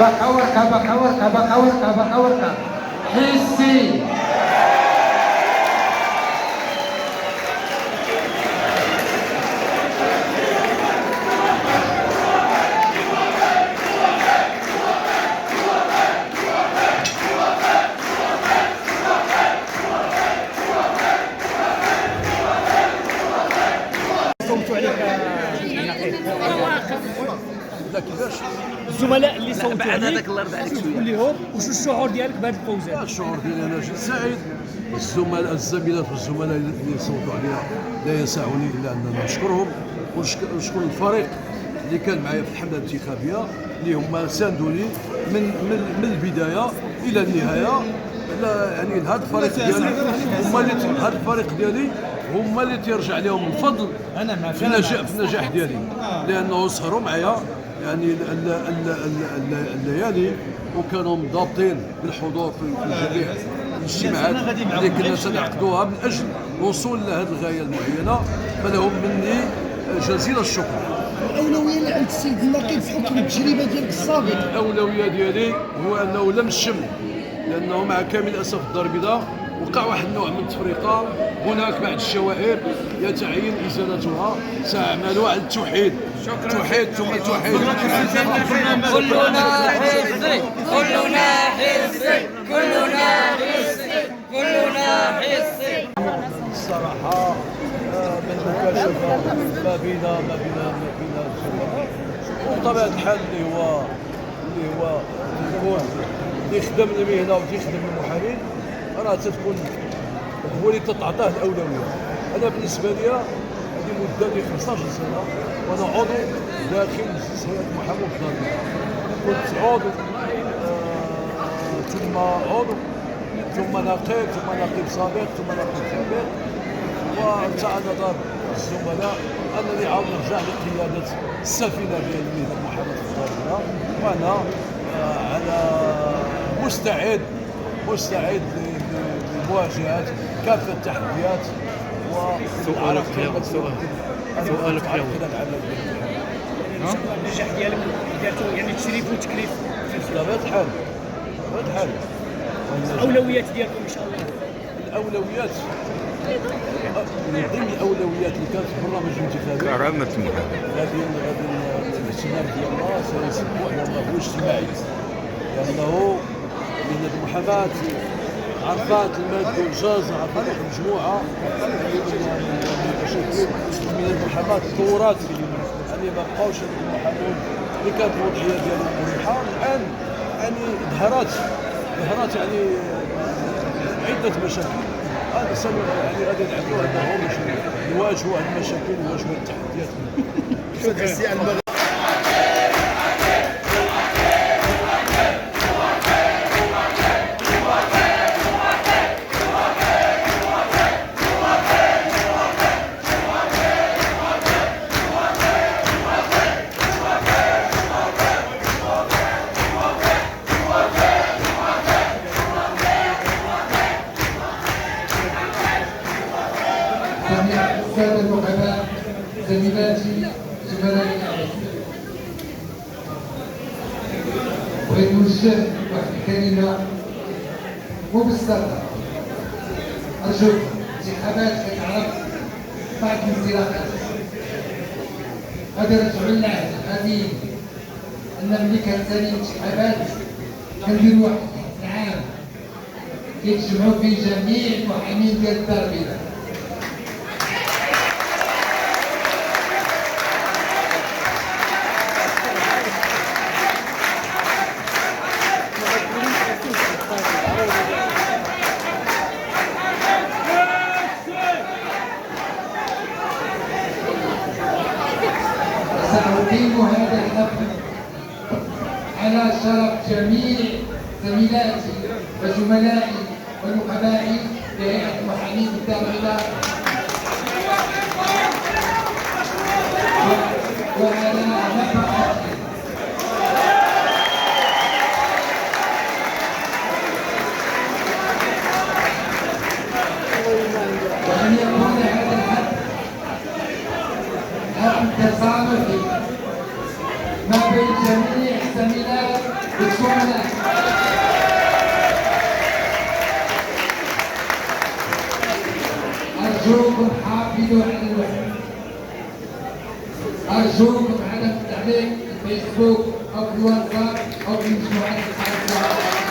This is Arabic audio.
بقى ورقة بقى ورقة بقى ورقة بقى ورقة حسي. صوتوا عليك لا كيفاش؟ الزملاء اللي صوتوا بعد عليك هذاك الله يرضى عليك تقول شويه. لهم واش الشعور ديالك بهذا الفوزان؟ الشعور ديالي انا جد سعيد. الزميلات والزملاء اللي صوتوا عليا لا يسعني الا اننا نشكرهم ونشكر الفريق اللي كان معايا في الحمله الانتخابيه اللي هما ساندوني من البدايه الى النهايه. يعني هذا الفريق ديالي هذا الفريق ديالي هما اللي تيرجع لهم الفضل في النجاح ديالي، لانه سهروا معايا يعني الليالي وكانوا ضابطين بالحضور في جميع الاجتماعات اللي كنا سنعقدوها من اجل الوصول لهذه الغايه المعينه، فلهم مني جزيل الشكر. الاولويه اللي عند السيد النقيب بحكم التجربه ديالك السابقه؟ الاولويه ديالي هو انه لم الشم، لانه مع كامل الاسف الدار البيضاء وقع واحد النوع من التفرقه. هناك بعض الشوائب يتعين ازالتها، ساعمل على التوحيد. توحيد ثم توحيد. كلنا حزب كلنا حزب كلنا حزب كلنا حزب. الصراحه بالمكاشفه ما بينا الزملاء، وبطبيعه الحال اللي هو يكون يخدم المهنه ويخدم المحامين راه تتكون هو اللي تتعطاه الاولويه. انا بالنسبه لي هذه مده ديال 15 سنه وانا عضو داخل مجلس هيئه المحاماه في الدار البيضاء. كنت عضو ثم عضو ثم نقيب ثم نقيب سابق ثم نقيب سابق، وانتهى نظر الزملاء انني عاود نرجع لقياده السفينه ديال مهنه المحاماه في الدار البيضاء، وانا على مستعد لمواجهه كافه التحديات. سؤالك اليوم النجاح ديالك ديالته يعني تشريف وتكليف بطبيعه الحال الاولويات ديالكم ان شاء الله. الاولويات من ضمن الاولويات اللي كانت في البرنامج الانتخابي غادي الاهتمام ديالنا سيصب على ما هو اجتماعي، لانه من المحاماه عرفات المادة والجاز، عرفات مجموعة من المشاكل من المحاماة تطورات، يعني ما بقاوش المحامون اللي كانت الوضعية ديالهم مريحة. الآن يعني ظهرت يعني عدة مشاكل. هذا سبب يعني غادي نعملوا انهم يواجهوا هذه المشاكل ويواجهوا التحديات. السادة النقباء، زميلاتي زملائي الأعزاء، أريد نوجه واحد الكلمة مبسطة. أرجوك انتخابات كتعرف بعض الانطلاقات، غادي نرجعوا للعهد القديم أن ملي كتسالي الانتخابات كنديروا واحد العام كيتجمعوا فيه جميع المحامين ديال الدار البيضاء. سأقيم هذا الحفل على شرف جميع زميلاتي وزملائي ونقبائي بهيئة محامين الدار البيضاء، وعلى نفقتي. وأن يكون هذا الحفل حفل تصالحي ما بين جميع الزميلات أرجوكم حافظوا على الوحدة. أرجوكم عدم تعليق في الفيسبوك أو في الواتساب أو في مجموعات الحاسة.